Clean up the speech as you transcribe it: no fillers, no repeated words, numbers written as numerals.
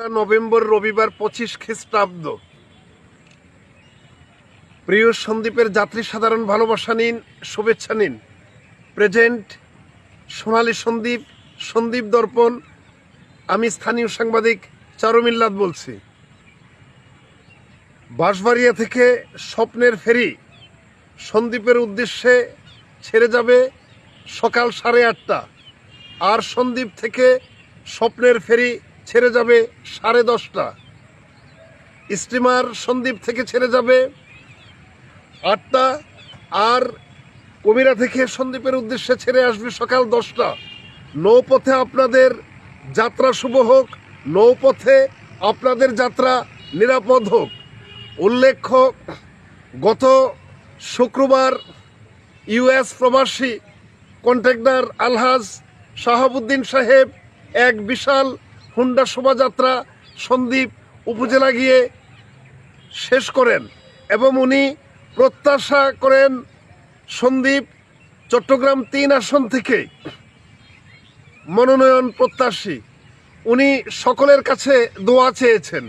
November রবিবার 25 খ্রিস্টাব্দ। প্রিয় সন্দীপের যাত্রী সাধারণ ভালোবাসা নিন, শুভেচ্ছা নিন। প্রেজেন্ট সোনালী সন্দীপ, সন্দীপ দর্পণ। আমি স্থানীয় সাংবাদিক চারু মিল্লাত বলছি। বাঁশবাড়িয়া থেকে স্বপ্নের ফেরি সন্দীপের উদ্দেশ্যে ছেড়ে যাবে সকাল 8:30টা, আর সন্দীপ থেকে স্বপ্নের ফেরি ছেড়ে যাবে 10:30টা। স্টিমার সন্দীপ থেকে ছেড়ে যাবে 8টা, আর কুমিরা থেকে সন্দীপের উদ্দেশ্যে ছেড়ে আসবে সকাল 10টা। নৌপথে আপনাদের যাত্রা শুভ হোক, নৌপথে আপনাদের যাত্রা নিরাপদ হোক। উল্লেখ্য, গত শুক্রবার ইউএস প্রবাসী কন্ট্রাক্টর আলহাজ শাহাবুদ্দিন সাহেব এক বিশাল হুন্ডা শোভাযাত্রা সন্দ্বীপ উপজেলা গিয়ে শেষ করেন এবং উনি প্রত্যাশা করেন সন্দ্বীপ চট্টগ্রাম 3 আসন থেকে মনোনয়ন প্রত্যাশী। উনি সকলের কাছে দোয়া চেয়েছেন।